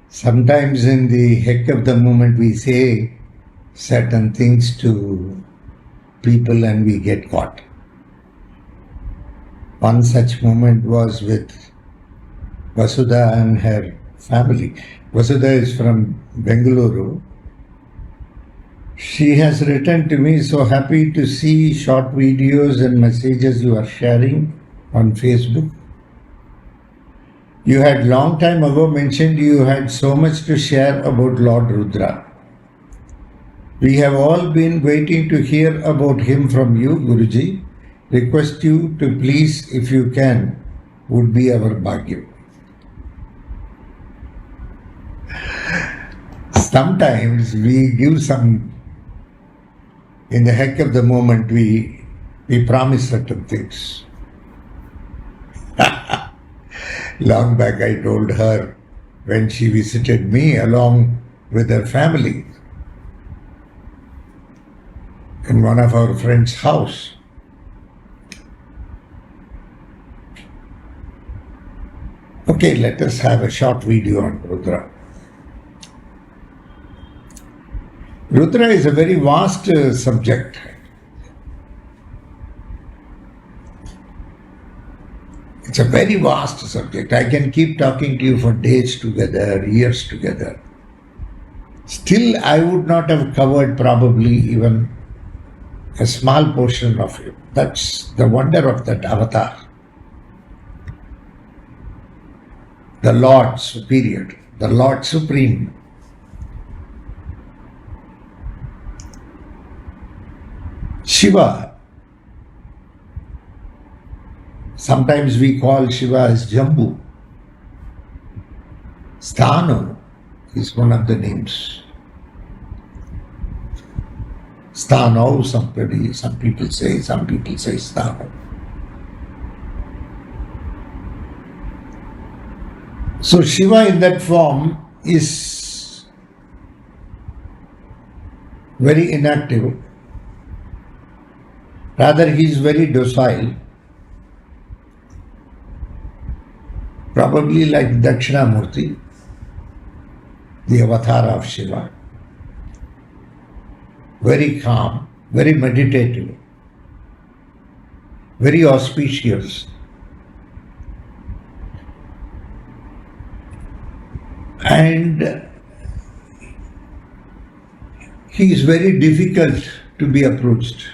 Sometimes in the heck of the moment we say certain things to people and we get caught. One such moment was with Vasudha and her family. Vasudha is from Bengaluru. She has written to me, "So happy to see short videos and messages you are sharing on Facebook. You had long time ago mentioned you had so much to share about Lord Rudra. We have all been waiting to hear about him from you, Guruji. Request you to please, if you can, would be our bhagya." Sometimes we give some, in the heck of the moment, we promise certain things. Long back I told her when she visited me along with her family in one of our friends' house. Okay, let us have a short video on Rudra. Rudra is a very vast subject. It's a very vast subject. I can keep talking to you for days together, years together. Still, I would not have covered probably even a small portion of it. That's the wonder of that avatar. The Lord Superior, the Lord Supreme. Shiva. Sometimes we call Shiva as Jambu. Sthanu is one of the names. Sthano, some people say Sthanu. So Shiva in that form is very inactive. Rather, he is very docile. Probably like Dakshinamurti, the avatar of Shiva. Very calm, very meditative, very auspicious. And he is very difficult to be approached.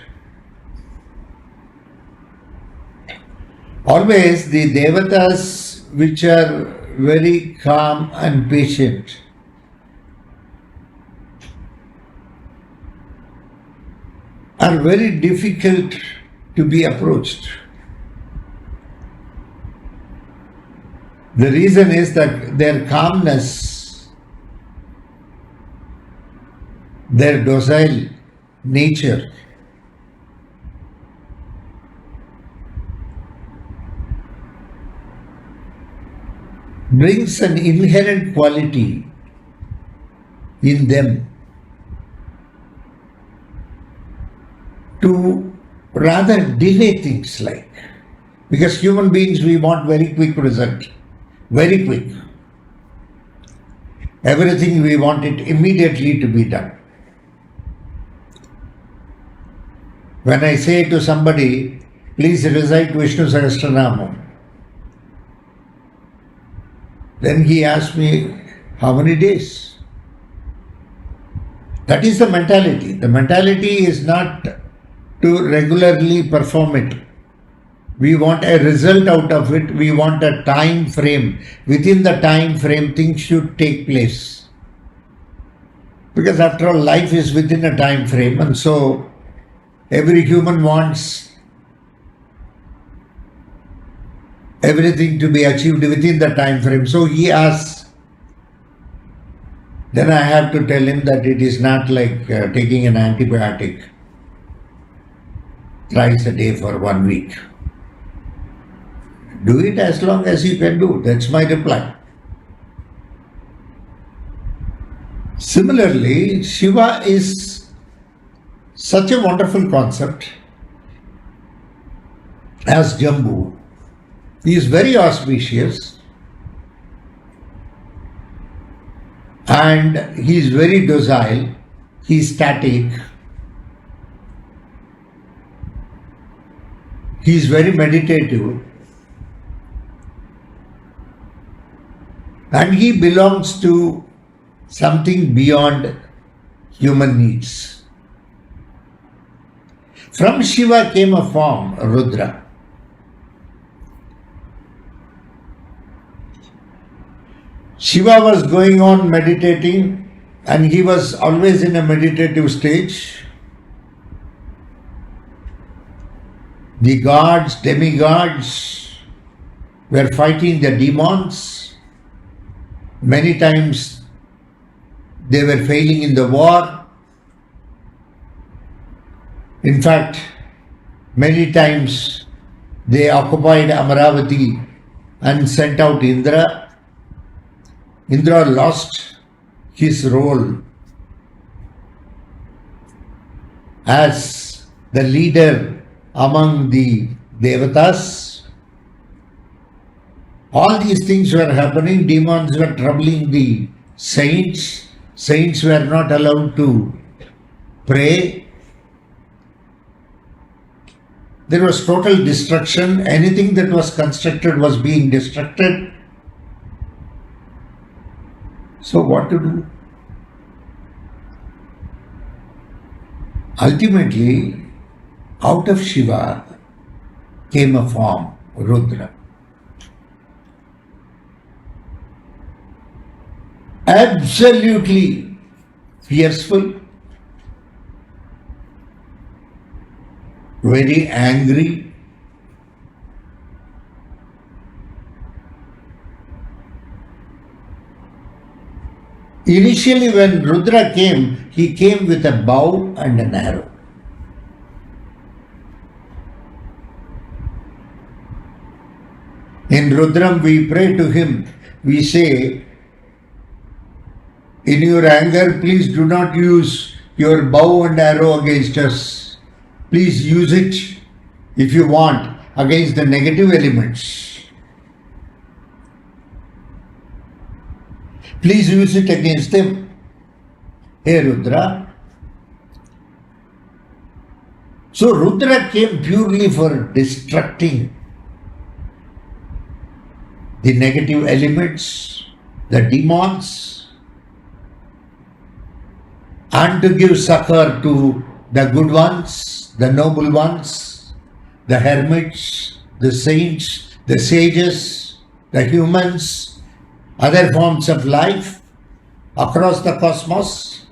Always the devatas which are very calm and patient are very difficult to be approached. The reason is that their calmness, their docile nature brings an inherent quality in them to rather delay things like, because human beings, we want very quick result, very quick. Everything we want it immediately to be done. When I say to somebody, please recite Vishnu Sahasranamam, then he asks me, how many days? That is the mentality. The mentality is not to regularly perform it. We want a result out of it. We want a time frame. Within the time frame, things should take place. Because after all, life is within a time frame, and so every human wants everything to be achieved within the time frame. So he asks, then I have to tell him that it is not like taking an antibiotic thrice a day for 1 week. Do it as long as you can do. That's my reply. Similarly, Shiva is such a wonderful concept as Jambu. He is very auspicious. and he is very docile, he is static, he is very meditative, and he belongs to something beyond human needs. From Shiva came a form, Rudra. Shiva was going on meditating, and he was always in a meditative stage. The gods, demigods were fighting the demons. Many times they were failing in the war. In fact, many times they occupied Amaravati and sent out Indra. Indra lost his role as the leader among the Devatas. All these things were happening. Demons were troubling the saints. Saints were not allowed to pray. There was total destruction. Anything that was constructed was being destructed. So what to do? Ultimately, out of Shiva came a form, Rudra. Absolutely fearful, very angry, initially when Rudra came, he came with a bow and an arrow. In Rudram we pray to him, we say, in your anger, please do not use your bow and arrow against us. Please use it, if you want, against the negative elements. Please use it against them. Hey Rudra. So Rudra came purely for destructing the negative elements, the demons, and to give succor to the good ones, the noble ones, the hermits, the saints, the sages, the humans, other forms of life across the cosmos.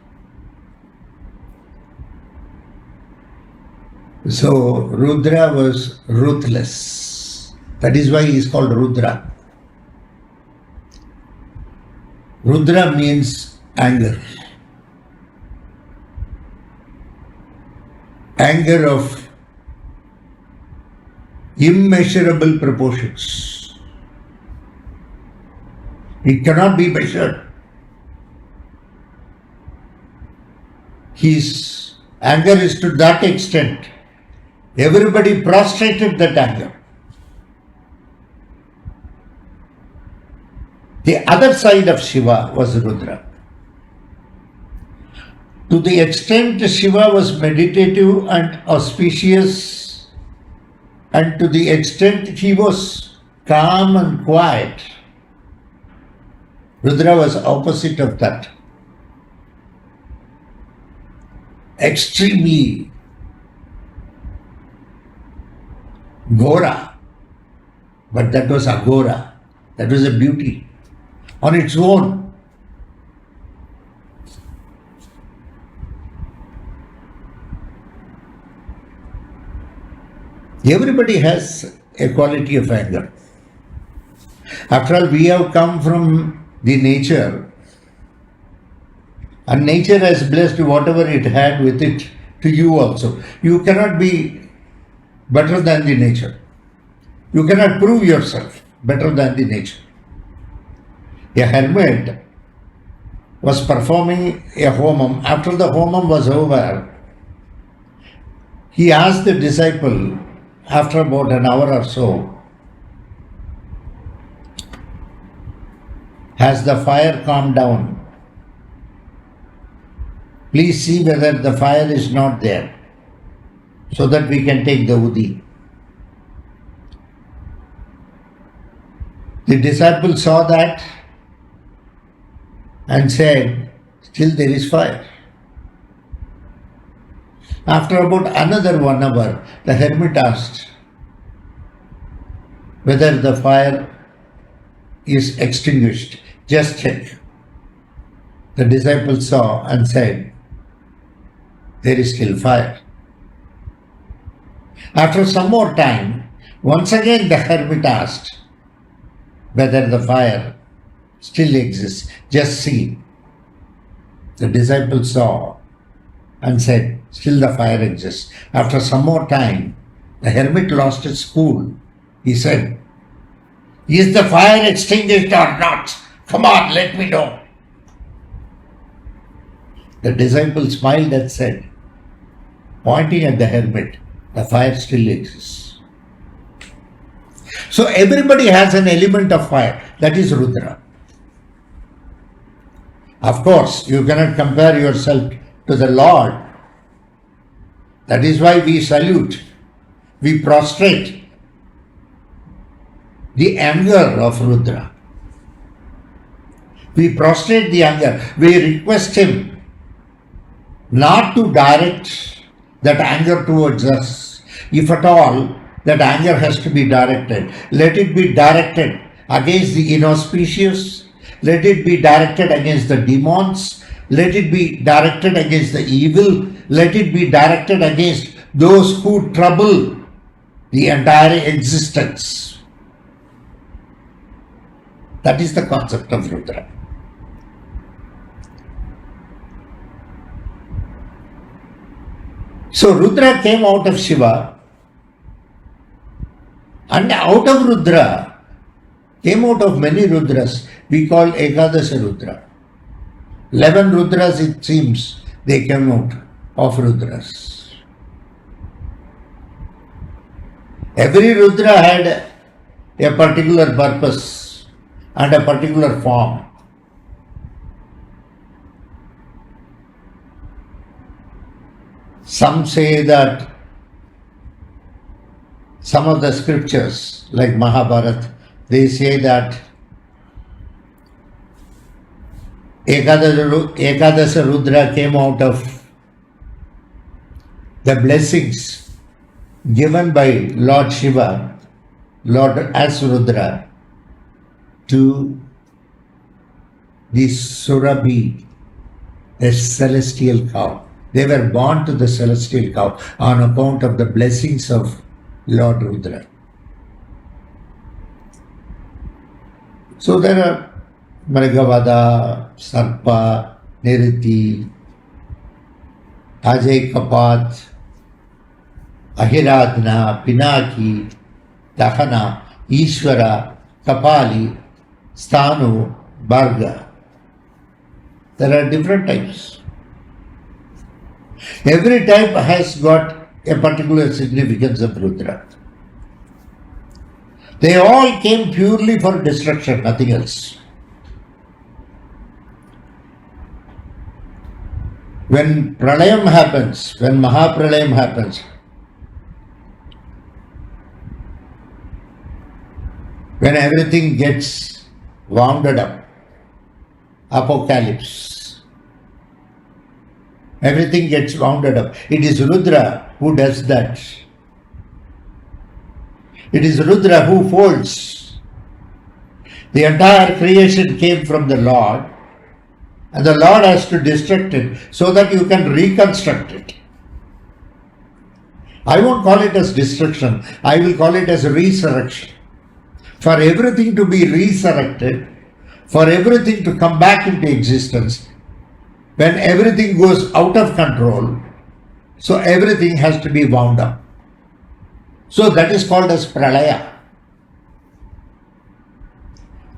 So Rudra was ruthless. That is why he is called Rudra. Rudra means anger. Anger of immeasurable proportions. It cannot be measured. His anger is to that extent. Everybody prostrated that anger. The other side of Shiva was Rudra. To the extent Shiva was meditative and auspicious, and to the extent he was calm and quiet, Rudra was opposite of that. Extremely Gora, but that was Agora. That was a beauty on its own. Everybody has a quality of anger. After all, we have come from the nature, and nature has blessed whatever it had with it to you also. You cannot be better than the nature. You cannot prove yourself better than the nature. A hermit was performing a homam. After the homam was over, he asked the disciple, after about an hour or so, has the fire calmed down? Please see whether the fire is not there, so that we can take the Udi. The disciple saw that and said, still there is fire. After about another 1 hour, the hermit asked whether the fire is extinguished. Just check. The disciple saw and said, there is still fire. After some more time, once again the hermit asked whether the fire still exists. Just see. The disciple saw and said, still the fire exists. After some more time, the hermit lost his cool. He said, is the fire extinguished or not? Come on, let me know. The disciple smiled and said, pointing at the hermit, the fire still exists. So everybody has an element of fire. That is Rudra. Of course, you cannot compare yourself to the Lord. That is why we salute, we prostrate the anger of Rudra. We prostrate the anger. We request him not to direct that anger towards us. If at all, that anger has to be directed. Let it be directed against the inauspicious. Let it be directed against the demons. Let it be directed against the evil. Let it be directed against those who trouble the entire existence. That is the concept of Rudra. So Rudra came out of Shiva, and out of Rudra came out of many Rudras. We call Ekadasha Rudra. 11 Rudras, it seems, they came out of Rudras. Every Rudra had a particular purpose and a particular form. Some say that some of the scriptures, like Mahabharata, they say that Ekadasha Rudra came out of the blessings given by Lord Shiva, Lord as Rudra, to the Surabhi, the celestial cow. They were born to the celestial cow on account of the blessings of Lord Rudra. So there are Mrigavada, Sarpa, Niriti, Ajay Kapat, Ahiradna, Pinaki, Dahana, Ishvara, Kapali, Sthanu, Bharga. There are different types. Every type has got a particular significance of Rudra. They all came purely for destruction, nothing else. When Pralayam happens, when Mahapralayam happens, when everything gets wounded up, apocalypse, everything gets wounded up. It is Rudra who does that. It is Rudra who folds. The entire creation came from the Lord, and the Lord has to destruct it so that you can reconstruct it. I won't call it as destruction, I will call it as resurrection. For everything to be resurrected, for everything to come back into existence, when everything goes out of control, so everything has to be wound up. So that is called as Pralaya.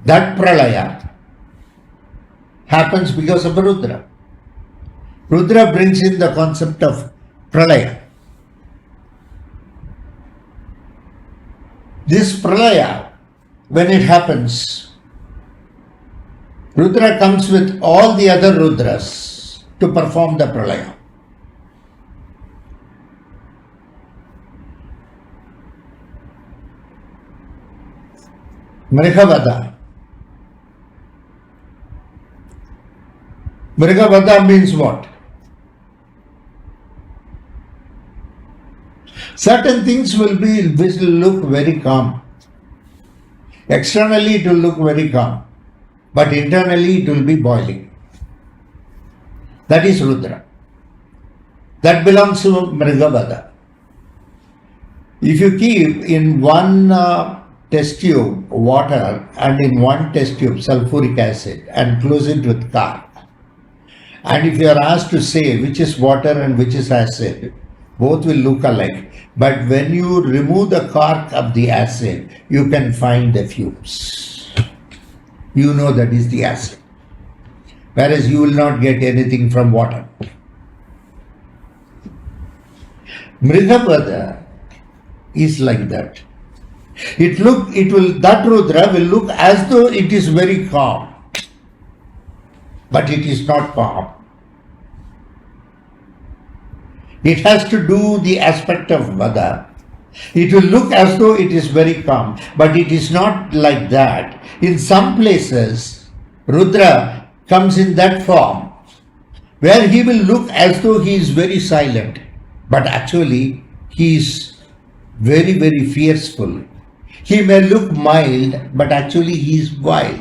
That Pralaya happens because of Rudra. Rudra brings in the concept of Pralaya. This Pralaya, when it happens, Rudra comes with all the other Rudras to perform the pralaya. Mrigavada. Mrigavada means what? Certain things will look very calm. Externally it will look very calm, but internally it will be boiling. That is Rudra. That belongs to Mrigavada. If you keep in one test tube water and in one test tube sulfuric acid and close it with cork, and if you are asked to say which is water and which is acid, both will look alike. But when you remove the cork of the acid, you can find the fumes. You know that is the acid. Whereas you will not get anything from water. Mrigavada is like that. That Rudra will look as though it is very calm. But it is not calm. It has to do the aspect of Vada. It will look as though it is very calm, but it is not like that. In some places, Rudra comes in that form, where he will look as though he is very silent, but actually he is very, very fearful. He may look mild, but actually he is wild.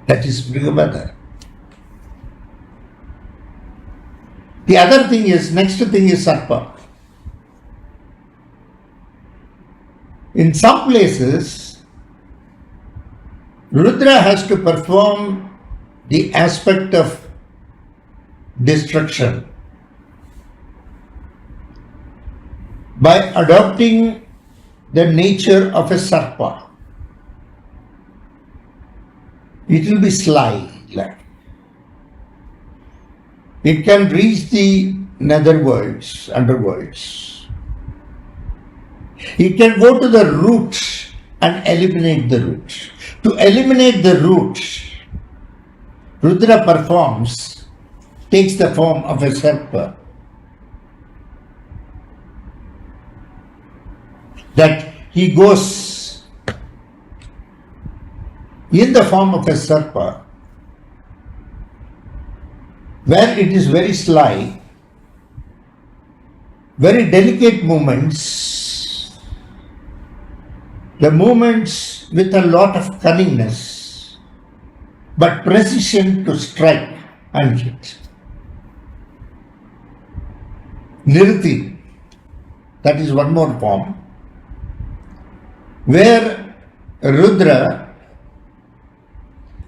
That is Mrigavada. The other thing is, next thing is Sarpa. In some places, Rudra has to perform the aspect of destruction by adopting the nature of a Sarpa. It will be sly. It can reach the netherworlds, underworlds. It can go to the root and eliminate the root. To eliminate the root, Rudra takes the form of a Sarpa. That he goes in the form of a Sarpa, where it is very sly, very delicate movements, the movements with a lot of cunningness, but precision to strike and hit. Nirti, that is one more form, where Rudra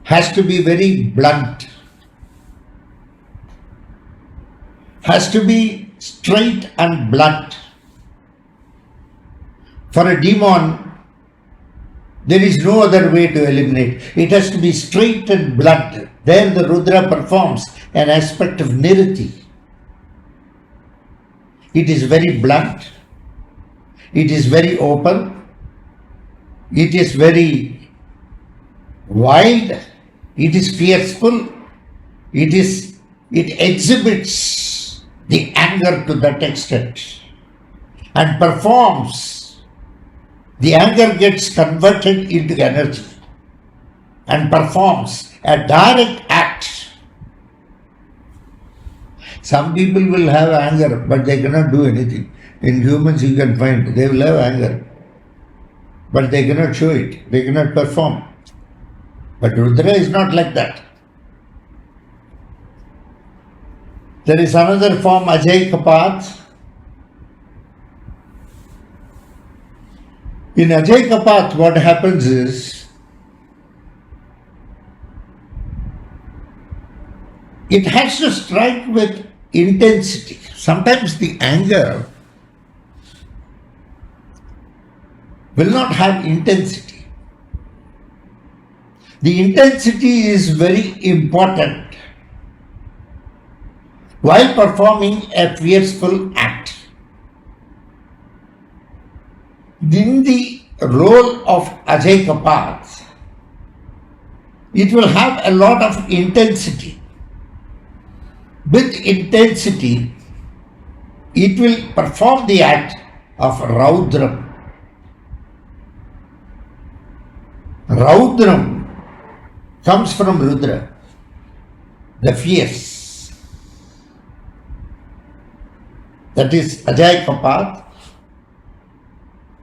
has to be very blunt, has to be straight and blunt. For a demon, there is no other way to eliminate. It has to be straight and blunt. There the Rudra performs an aspect of Niriti. It is very blunt. It is very open. It is very wild. It is fearful. It exhibits the anger to that extent and performs. The anger gets converted into energy and performs a direct act. Some people will have anger, but they cannot do anything. In humans you can find, they will have anger, but they cannot show it, they cannot perform. But Rudra is not like that. There is another form, Ajay Kapat. In Ajay Kapat, what happens is, it has to strike with intensity. Sometimes the anger will not have intensity. The intensity is very important while performing a fearful act. In the role of Ajay Kapat, it will have a lot of intensity. With intensity, it will perform the act of Raudram. Raudram comes from Rudra, the fierce. That is Ajay Kapat.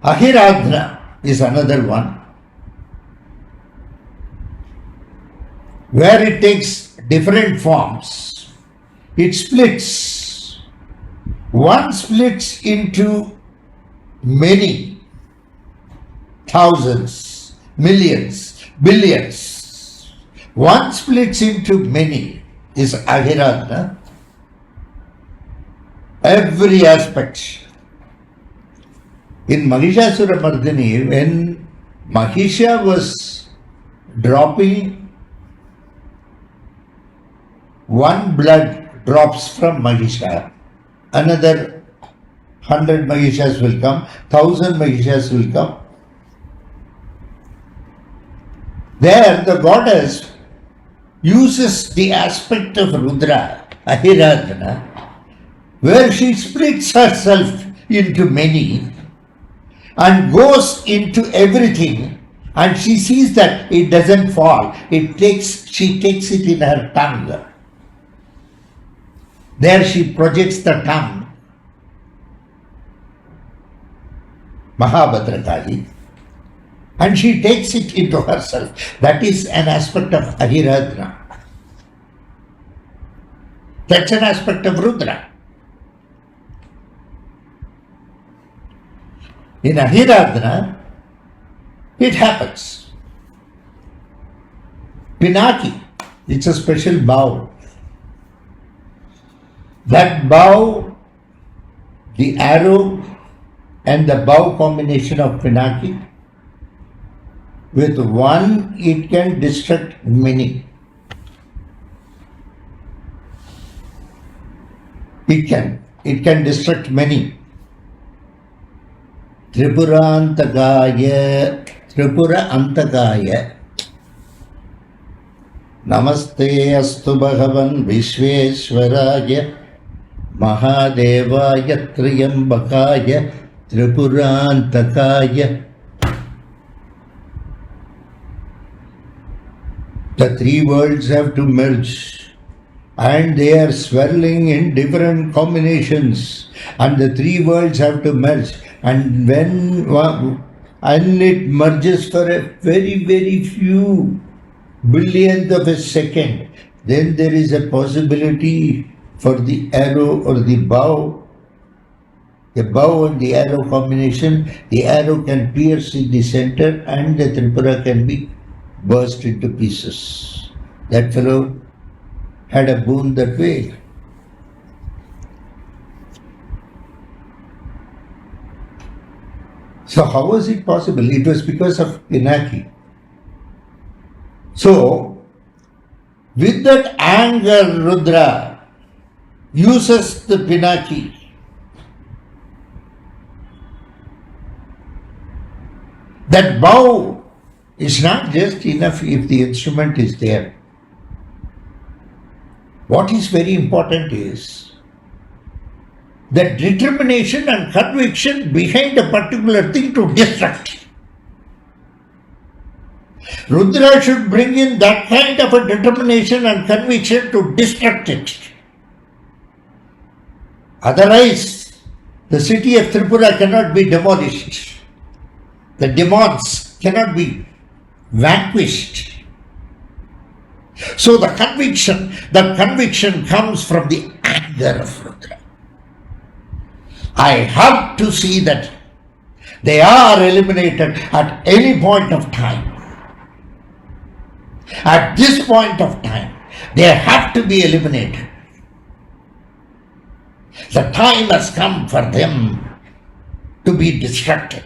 Ahiradna is another one, where it takes different forms. It splits. One splits into many, thousands, millions, billions. One splits into many is Ahiradna. Every aspect. In Mahishasura Mardini, when Mahisha was dropping, one blood drops from Mahisha, another 100 Mahishas will come, 1,000 Mahishas will come. There the goddess uses the aspect of Rudra, Ahiradna, where she splits herself into many and goes into everything, and she sees that it doesn't fall. She takes it in her tongue. There she projects the tongue, Mahabhadrakali, and she takes it into herself. That is an aspect of Ahiradna. That's an aspect of Rudra. In Ahiradna, it happens. Pinaki, it's a special bow. That bow, the arrow and the bow combination of Pinaki, with one it can destruct many. It can destruct many. Tripura Antakaya Namaste Astu Bhagavan Vishveshwaraya Mahadevaya Triyambakaya Tripurantakaya. The three worlds have to merge, and they are swirling in different combinations, and the three worlds have to merge, and it merges for a very, very few billionth of a second, then there is a possibility for the arrow or the bow and the arrow combination. The arrow can pierce in the center and the Tripura can be burst into pieces. That fellow had a boon that way. So how was it possible? It was because of Pinaki. So, with that anger, Rudra uses the Pinaki. That bow is not just enough if the instrument is there. What is very important is the determination and conviction behind a particular thing to destruct. Rudra should bring in that kind of a determination and conviction to destruct it. Otherwise, the city of Tripura cannot be demolished. The demons cannot be vanquished. So the conviction comes from the anger of Rudra. I have to see that they are eliminated at any point of time. At this point of time, they have to be eliminated. The time has come for them to be destructed.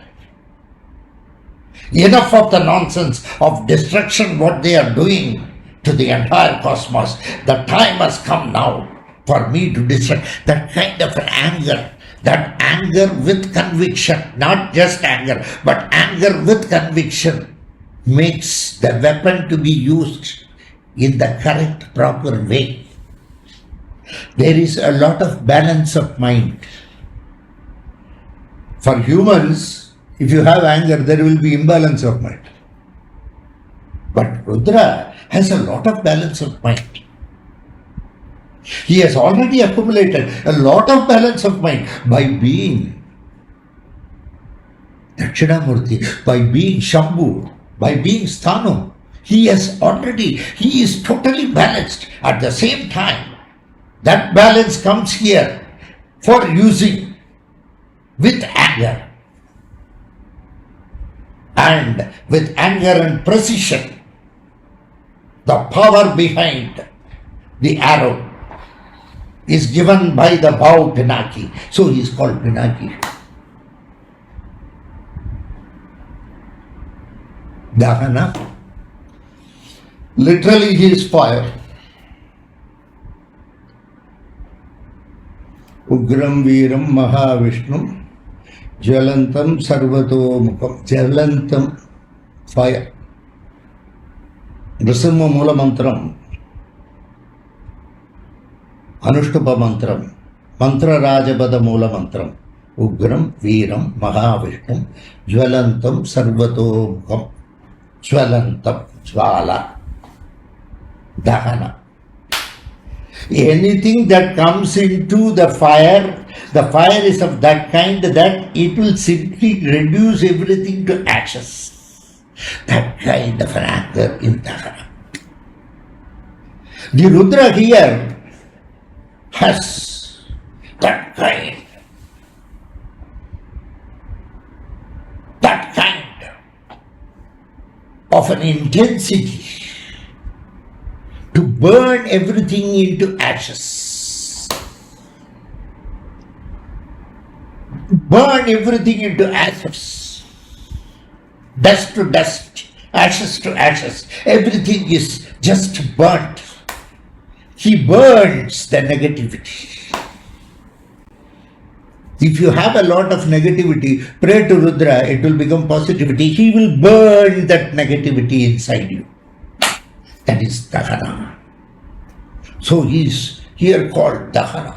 Enough of the nonsense of destruction, what they are doing to the entire cosmos. The time has come now for me to destroy that kind of anger. That anger with conviction, not just anger, but anger with conviction. makes the weapon to be used in the correct, proper way. There is a lot of balance of mind. For humans, if you have anger, there will be imbalance of mind. But Rudra has a lot of balance of mind. He has already accumulated a lot of balance of mind by being Dakshinamurti, by being Shambhu, by being Sthanu. He is totally balanced. At the same time, that balance comes here for using with anger. And with anger and precision, the power behind the arrow is given by the bow Pinaki. So he is called Pinaki. Dahana. Literally he is fire. Ugram Viram Mahavishnu Jwalantam Sarvato Mukam. Jwalantam, fire. Nrsimha Mula Mantram, Anushtupa Mantram, Mantra Rajabada Mula Mantram, Ugram Viram Mahavishnu Jwalantam Sarvato Mukam. Jwalantam, Jwala, Dahana. Anything that comes into the fire is of that kind that it will simply reduce everything to ashes. That kind of an anger in Dahana. The Rudra here has that kind of an intensity to burn everything into ashes. Burn everything into ashes. Dust to dust, ashes to ashes. Everything is just burnt. He burns the negativity. If you have a lot of negativity, pray to Rudra, it will become positivity. He will burn that negativity inside you. That is Dahana. So he is here called Dahana.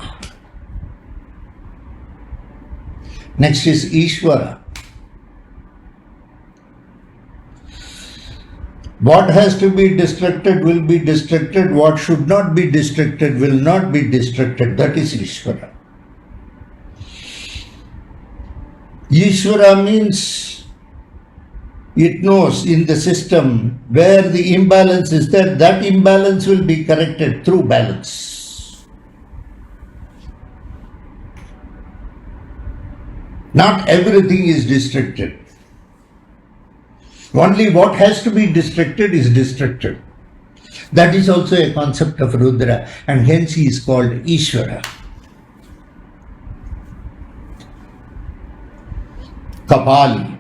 Next is Ishvara. What has to be destructed will be destructed. What should not be destructed will not be destructed. That is Ishvara. Ishvara means it knows in the system where the imbalance is there, that imbalance will be corrected through balance. Not everything is destructed. Only what has to be destructed is destructed. That is also a concept of Rudra, and hence he is called Ishvara. Kapali.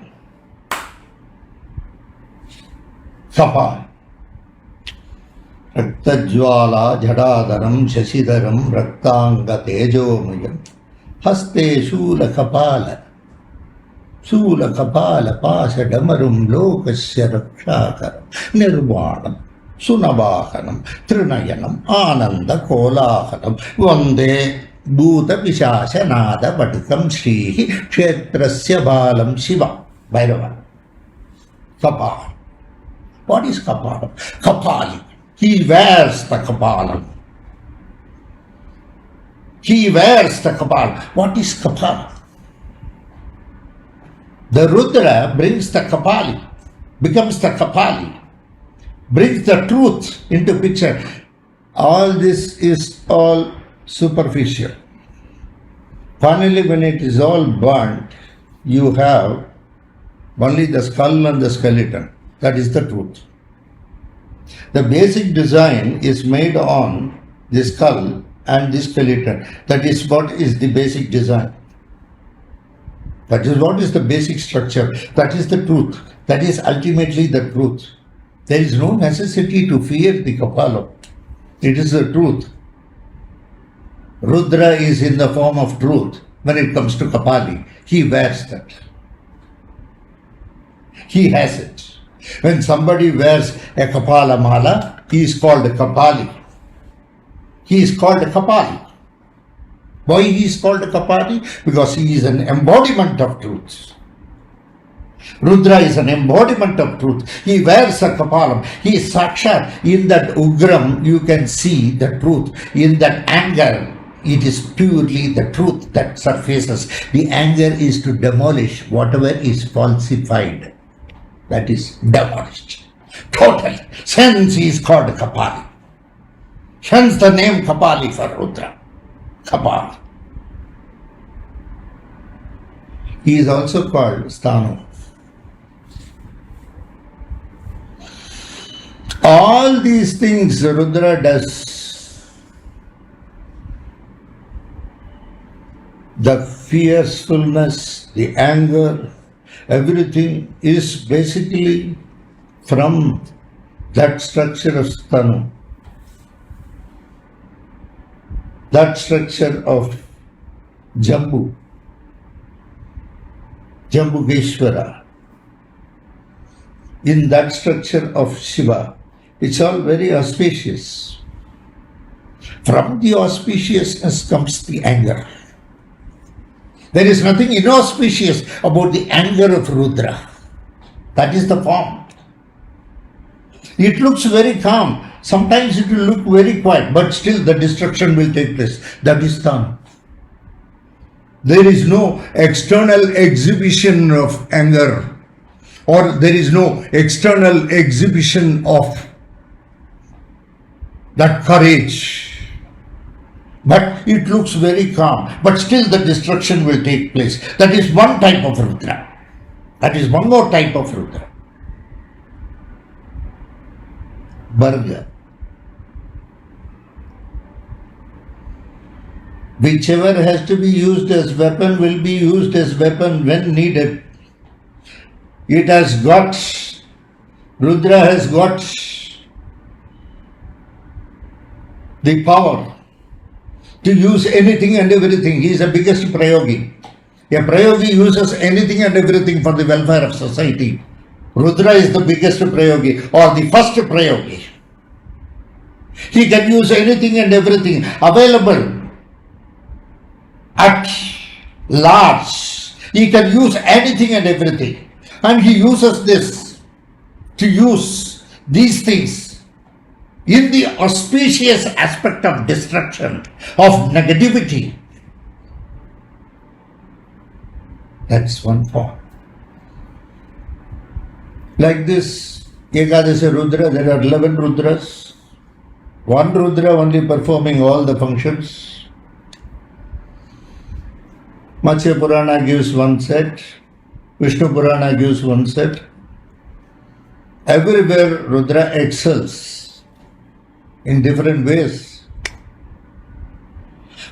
Kapal. Jwala Jadadaram Shashidaram Raktanga Tejomayam Haste Shula Kapala Pasha Damarum Lokasya Rakshakaram Nirvanam Sunavahanam Trinayanam Ananda Kolahanam Vande Bhuta Vishasha Nada Patikam Shrihi Kshetrasya Balam Shiva Bhairava. Kapal. What is Kapalam? Kapali. He wears the Kapalam. He wears the Kapal. What is Kapal? The Rudra brings the Kapali, becomes the Kapali, brings the truth into picture. All this is all superficial. Finally, when it is all burnt, you have only the skull and the skeleton. That is the truth. The basic design is made on the skull and the skeleton. That is what is the basic design. That is what is the basic structure. That is the truth. That is ultimately the truth. There is no necessity to fear the Kapala. It is the truth. Rudra is in the form of truth when it comes to Kapali. He wears that. He has it. When somebody wears a Kapala Mala, he is called a Kapali. He is called a Kapali. Why he is called a Kapali? Because he is an embodiment of truth. Rudra is an embodiment of truth. He wears a Kapalam. He is Sakshat. In that Ugram, you can see the truth. In that anger, it is purely the truth that surfaces. The anger is to demolish whatever is falsified. That is demolished. Totally. Hence he is called Kapali. Hence the name Kapali for Rudra. Kapali. He is also called Sthanu. All these things Rudra does. The fiercefulness, the anger, everything is basically from that structure of Sthanu. That structure of Jambu, Jambugeshwara. In that structure of Shiva, it's all very auspicious. From the auspiciousness comes the anger. There is nothing inauspicious about the anger of Rudra. That is the form. It looks very calm. Sometimes it will look very quiet, but still the destruction will take place. That is Sthanu. There is no external exhibition of anger, or there is no external exhibition of that courage. But it looks very calm, but still the destruction will take place. That is one type of Rudra. That is one more type of Rudra. Varga. Whichever has to be used as weapon will be used as weapon when needed. It has got, Rudra has got the power to use anything and everything. He is the biggest Prayogi. A Prayogi uses anything and everything for the welfare of society. Rudra is the biggest Prayogi, or the first Prayogi. He can use anything and everything available at large. He can use anything and everything. And he uses this to use these things in the auspicious aspect of destruction, of negativity. That's one form. Like this Ekadasi Rudra, there are 11 Rudras. One Rudra only performing all the functions. Matsya Purana gives one set. Vishnu Purana gives one set. Everywhere Rudra excels in different ways.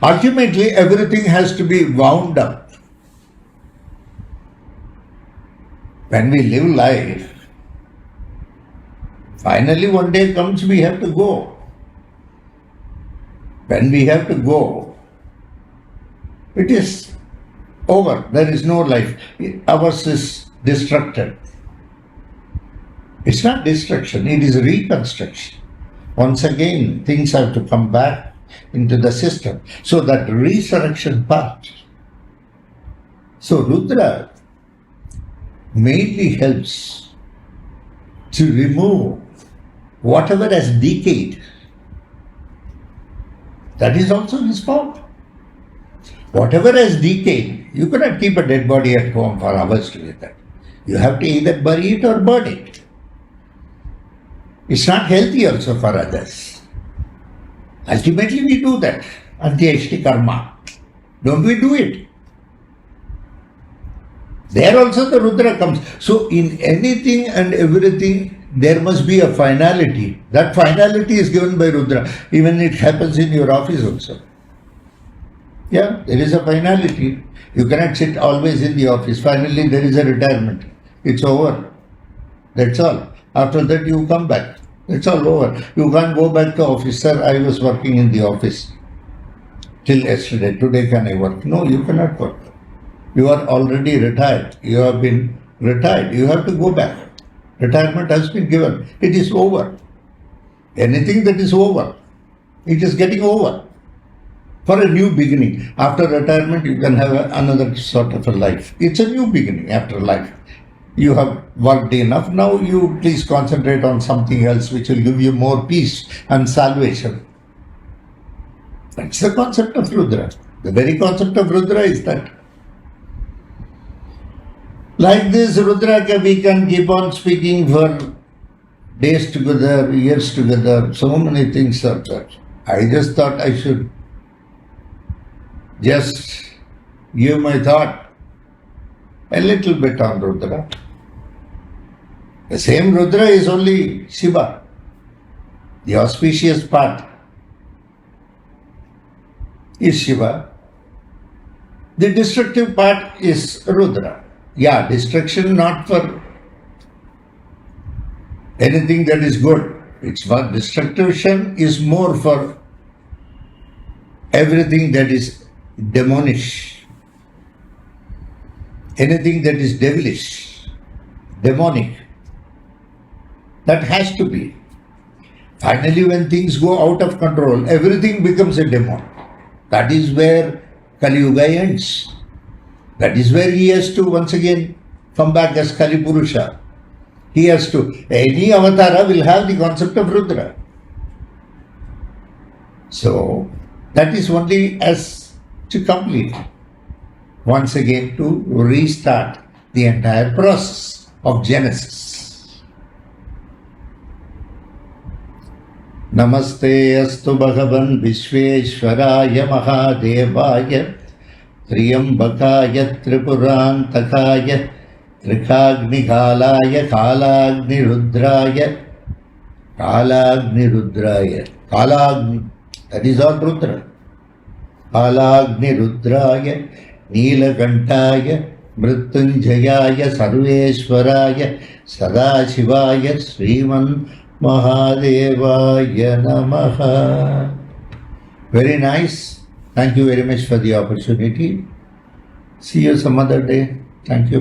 Ultimately, everything has to be wound up. When we live life, finally one day comes, we have to go. When we have to go, it is over. There is no life. Ours is destructed. It's not destruction, it is reconstruction. Once again, things have to come back into the system. So that resurrection part. So Rudra mainly helps to remove whatever has decayed. That is also his fault. Whatever has decayed, you cannot keep a dead body at home for hours together. You have to either bury it or burn it. It's not healthy also for others. Ultimately we do that. Antyeshti karma. Don't we do it? There also the Rudra comes. So in anything and everything, there must be a finality. That finality is given by Rudra. Even it happens in your office also. Yeah, there is a finality. You cannot sit always in the office. Finally there is a retirement. It's over. That's all. After that you come back. It's all over. You can't go back to office. Sir, I was working in the office till yesterday. Today can I work? No, you cannot work. You are already retired. You have been retired. You have to go back. Retirement has been given. It is over. Anything that is over, it is getting over. For a new beginning. After retirement, you can have another sort of a life. It's a new beginning after life. You have worked enough. Now you please concentrate on something else which will give you more peace and salvation. That's the concept of Rudra. The very concept of Rudra is that. Like this, Rudra, we can keep on speaking for days together, years together. So many things are there. I just thought I should just give my thought a little bit on Rudra. The same Rudra is only Shiva, the auspicious part is Shiva. The destructive part is Rudra. Yeah, destruction not for anything that is good. It's for destruction is more for everything that is demonish. Anything that is devilish, demonic. That has to be. Finally, when things go out of control, everything becomes a demon. That is where Kali Yuga ends. That is where he has to once again come back as Kali Purusha. He has to, any avatara will have the concept of Rudra. So, that is only as to complete. Once again to restart the entire process of Genesis. Namaste astu bhagavan Vishveshwaraya Mahadevaya Triyambakaya Tripurantakaya Trikagni Kalaya Kalagni Rudraya Kalagni, that is all Rudra. Kalagni Rudraya Neelakantaya Mrityunjayaya Sarveshwaraya Sadashivaya Sriman Mahadevaya Namaha. Very nice. Thank you very much for the opportunity. See you some other day. Thank you.